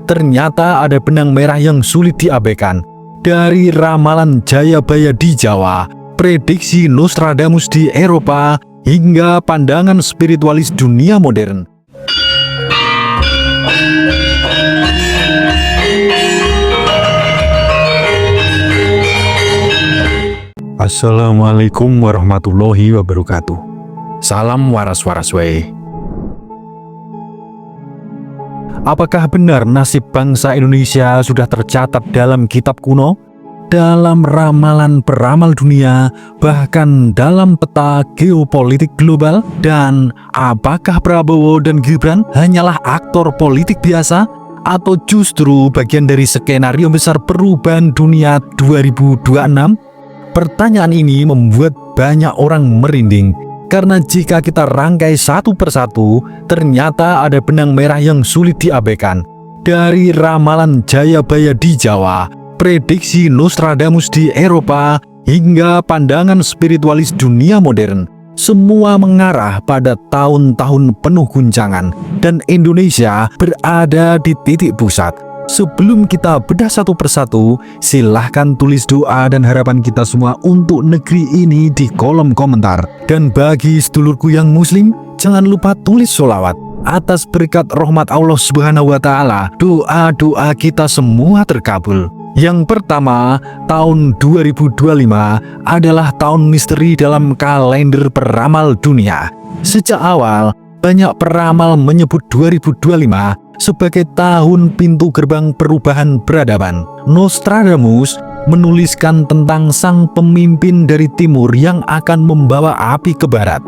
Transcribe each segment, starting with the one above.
ternyata ada benang merah yang sulit diabaikan. Dari ramalan Jayabaya di Jawa, prediksi Nostradamus di Eropa, hingga pandangan spiritualis dunia modern. Assalamualaikum warahmatullahi wabarakatuh. Salam waras-waras wae. Apakah benar nasib bangsa Indonesia sudah tercatat dalam kitab kuno, dalam ramalan peramal dunia, bahkan dalam peta geopolitik global? Dan apakah Prabowo dan Gibran hanyalah aktor politik biasa, atau justru bagian dari skenario besar perubahan dunia 2026? Pertanyaan ini membuat banyak orang merinding, karena jika kita rangkai satu persatu, ternyata ada benang merah yang sulit diabaikan. Dari ramalan Jayabaya di Jawa, prediksi Nostradamus di Eropa, hingga pandangan spiritualis dunia modern, semua mengarah pada tahun-tahun penuh guncangan, dan Indonesia berada di titik pusat. Sebelum kita bedah satu persatu, silahkan tulis doa dan harapan kita semua untuk negeri ini di kolom komentar. Dan bagi sedulurku yang muslim, jangan lupa tulis sholawat. Atas berkat rahmat Allah Subhanahu wa Ta'ala, doa-doa kita semua terkabul. Yang pertama, tahun 2025 adalah tahun misteri dalam kalender peramal dunia. Sejak awal, banyak peramal menyebut 2025 sebagai tahun pintu gerbang perubahan peradaban. Nostradamus menuliskan tentang sang pemimpin dari timur yang akan membawa api ke barat.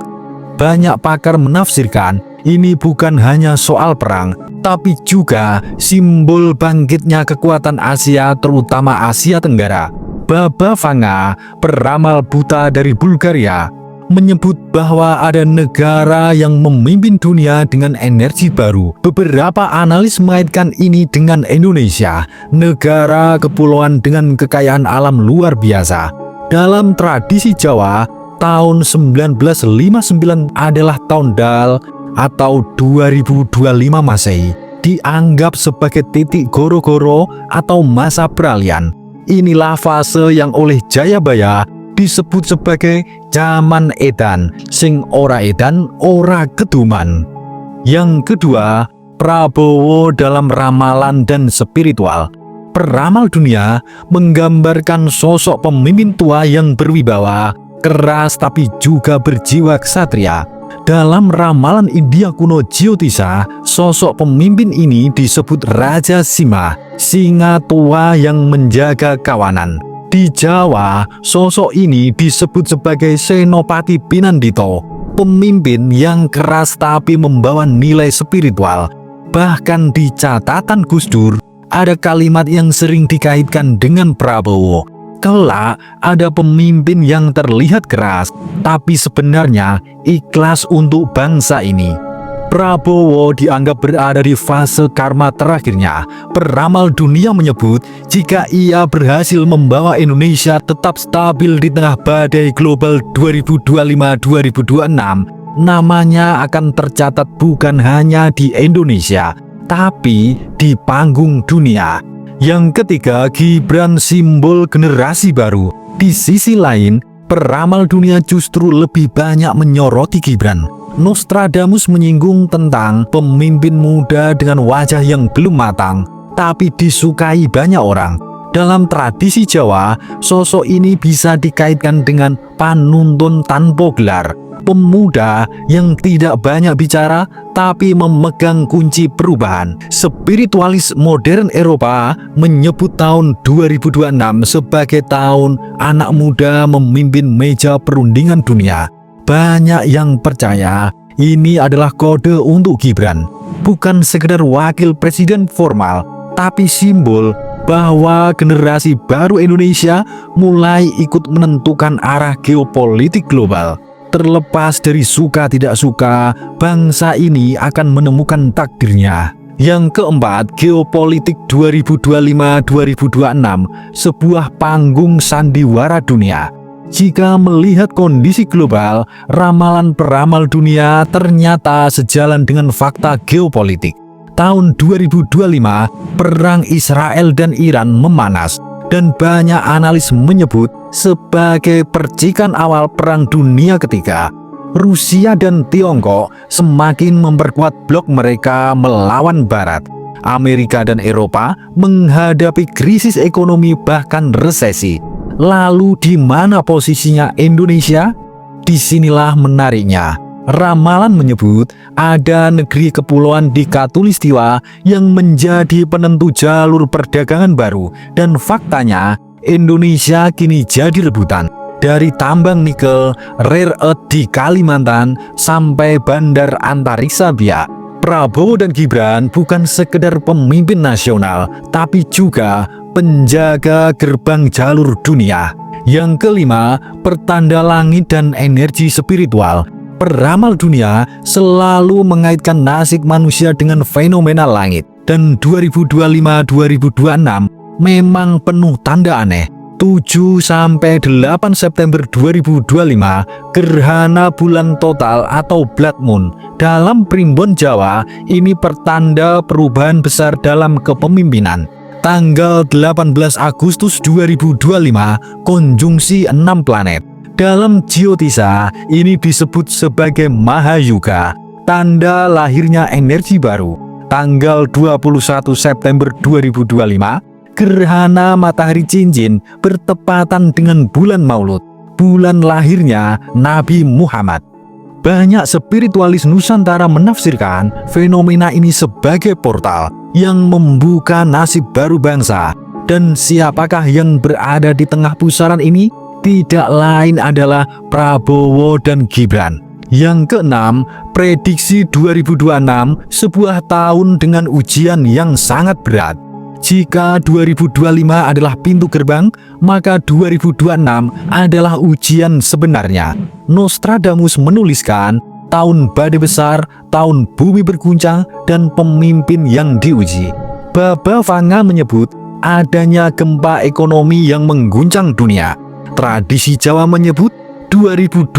Banyak pakar menafsirkan ini bukan hanya soal perang, tapi juga simbol bangkitnya kekuatan Asia, terutama Asia Tenggara. Baba Vanga, peramal buta dari Bulgaria, menyebut bahwa ada negara yang memimpin dunia dengan energi baru. Beberapa analis mengaitkan ini dengan Indonesia, negara kepulauan dengan kekayaan alam luar biasa. Dalam tradisi Jawa, tahun 1959 adalah tahun Dal atau 2025 Masehi, dianggap sebagai titik goro-goro atau masa peralihan. Inilah fase yang oleh Jayabaya disebut sebagai zaman edan, sing ora edan ora keduman. Yang kedua, Prabowo dalam ramalan dan spiritual. Peramal dunia menggambarkan sosok pemimpin tua yang berwibawa, keras tapi juga berjiwa ksatria. Dalam ramalan India kuno Jyotisa, sosok pemimpin ini disebut Raja Sima, singa tua yang menjaga kawanan. Di Jawa, sosok ini disebut sebagai Senopati Pinandito, pemimpin yang keras tapi membawa nilai spiritual. Bahkan di catatan Gus Dur, ada kalimat yang sering dikaitkan dengan Prabowo. Kelak ada pemimpin yang terlihat keras, tapi sebenarnya ikhlas untuk bangsa ini. Prabowo dianggap berada di fase karma terakhirnya. Peramal dunia menyebut jika ia berhasil membawa Indonesia tetap stabil di tengah badai global 2025-2026, namanya akan tercatat bukan hanya di Indonesia, tapi di panggung dunia. Yang ketiga, Gibran simbol generasi baru. Di sisi lain, peramal dunia justru lebih banyak menyoroti Gibran. Nostradamus menyinggung tentang pemimpin muda dengan wajah yang belum matang, tapi disukai banyak orang. Dalam tradisi Jawa, sosok ini bisa dikaitkan dengan panuntun tanpa gelar, pemuda yang tidak banyak bicara tapi memegang kunci perubahan. Spiritualis modern Eropa menyebut tahun 2026 sebagai tahun anak muda memimpin meja perundingan dunia. Banyak yang percaya ini adalah kode untuk Gibran, bukan sekedar wakil presiden formal, tapi simbol bahwa generasi baru Indonesia mulai ikut menentukan arah geopolitik global. Terlepas dari suka tidak suka, bangsa ini akan menemukan takdirnya. Yang keempat, geopolitik 2025-2026, sebuah panggung sandiwara dunia. Jika melihat kondisi global, ramalan peramal dunia ternyata sejalan dengan fakta geopolitik. tahun 2025 perang Israel dan Iran memanas, dan banyak analis menyebut sebagai percikan awal Perang Dunia Ketiga. Rusia dan Tiongkok semakin memperkuat blok mereka melawan Barat. Amerika dan Eropa menghadapi krisis ekonomi bahkan resesi. Lalu di mana posisinya Indonesia? Disinilah menariknya. Ramalan menyebut ada negeri kepulauan di Khatulistiwa yang menjadi penentu jalur perdagangan baru, dan faktanya Indonesia kini jadi rebutan. Dari tambang nikel, rare earth di Kalimantan, sampai bandar antariksa Biak. Prabowo dan Gibran bukan sekedar pemimpin nasional, tapi juga penjaga gerbang jalur dunia. Yang kelima, pertanda langit dan energi spiritual. Peramal dunia selalu mengaitkan nasib manusia dengan fenomena langit, dan 2025-2026 memang penuh tanda aneh. 7-8 September 2025, gerhana bulan total atau blood moon dalam Primbon Jawa ini pertanda perubahan besar dalam kepemimpinan. Tanggal 18 Agustus 2025, konjungsi 6 planet. Dalam Jyotisa, ini disebut sebagai Mahayuga, tanda lahirnya energi baru. Tanggal 21 September 2025, gerhana matahari cincin bertepatan dengan bulan Maulud, bulan lahirnya Nabi Muhammad. Banyak spiritualis Nusantara menafsirkan fenomena ini sebagai portal yang membuka nasib baru bangsa. Dan siapakah yang berada di tengah pusaran ini? Tidak lain adalah Prabowo dan Gibran. Yang keenam, prediksi 2026 sebuah tahun dengan ujian yang sangat berat. Jika 2025 adalah pintu gerbang, maka 2026 adalah ujian sebenarnya. Nostradamus menuliskan, tahun badai besar, tahun bumi berguncang, dan pemimpin yang diuji. Baba Vanga menyebut adanya gempa ekonomi yang mengguncang dunia. Tradisi Jawa menyebut 2026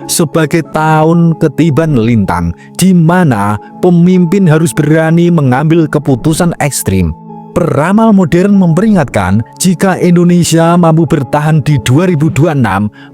sebagai tahun ketiban lintang, di mana pemimpin harus berani mengambil keputusan ekstrim. Peramal modern memperingatkan, jika Indonesia mampu bertahan di 2026,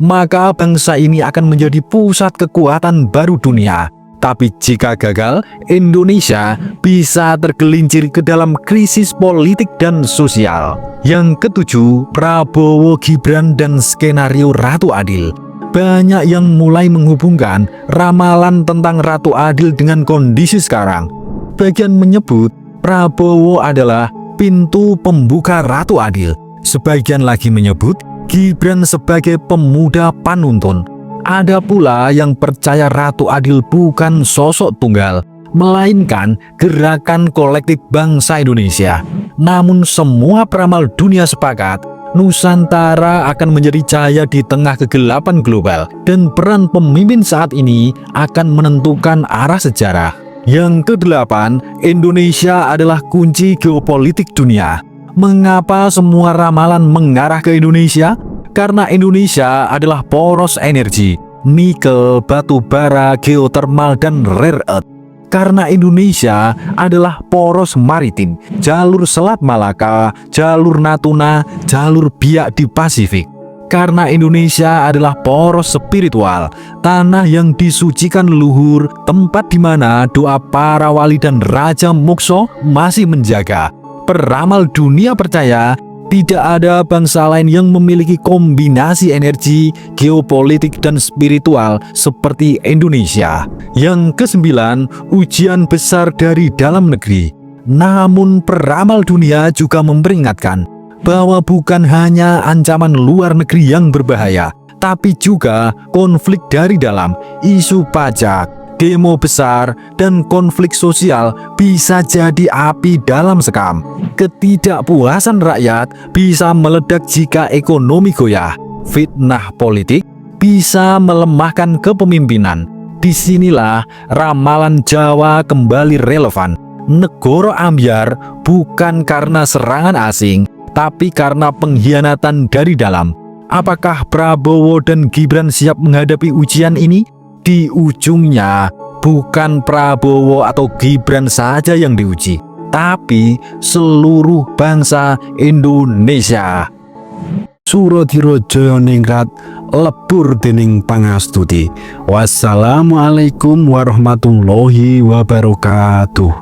maka bangsa ini akan menjadi pusat kekuatan baru dunia. Tapi jika gagal, Indonesia bisa tergelincir ke dalam krisis politik dan sosial. Yang ketujuh, Prabowo Gibran dan skenario Ratu Adil. Banyak yang mulai menghubungkan ramalan tentang Ratu Adil dengan kondisi sekarang. Bagian menyebut Prabowo adalah pintu pembuka Ratu Adil. Sebagian lagi menyebut Gibran sebagai pemuda panuntun. Ada pula yang percaya Ratu Adil bukan sosok tunggal, melainkan gerakan kolektif bangsa Indonesia. Namun semua peramal dunia sepakat, Nusantara akan menjadi cahaya di tengah kegelapan global, dan peran pemimpin saat ini akan menentukan arah sejarah. Yang kedelapan, Indonesia adalah kunci geopolitik dunia. Mengapa semua ramalan mengarah ke Indonesia? Karena Indonesia adalah poros energi, nikel, batu bara, geotermal, dan rare earth. Karena Indonesia adalah poros maritim, jalur Selat Malaka, jalur Natuna, jalur Biak di Pasifik. Karena Indonesia adalah poros spiritual, tanah yang disucikan leluhur, tempat di mana doa para wali dan Raja Mokso masih menjaga. Peramal dunia percaya tidak ada bangsa lain yang memiliki kombinasi energi, geopolitik, dan spiritual seperti Indonesia. Yang kesembilan, ujian besar dari dalam negeri. Namun peramal dunia juga memperingatkan bahwa bukan hanya ancaman luar negeri yang berbahaya, tapi juga konflik dari dalam. Isu pajak, demo besar, dan konflik sosial bisa jadi api dalam sekam. Ketidakpuasan rakyat bisa meledak jika ekonomi goyah. Fitnah politik bisa melemahkan kepemimpinan. Disinilah ramalan Jawa kembali relevan. Negoro ambyar bukan karena serangan asing, tapi karena pengkhianatan dari dalam. Apakah Prabowo dan Gibran siap menghadapi ujian ini? Di ujungnya, bukan Prabowo atau Gibran saja yang diuji, tapi seluruh bangsa Indonesia. Suradira Jaya Ningrat lebur dening pangastuti. Wassalamualaikum warahmatullahi wabarakatuh.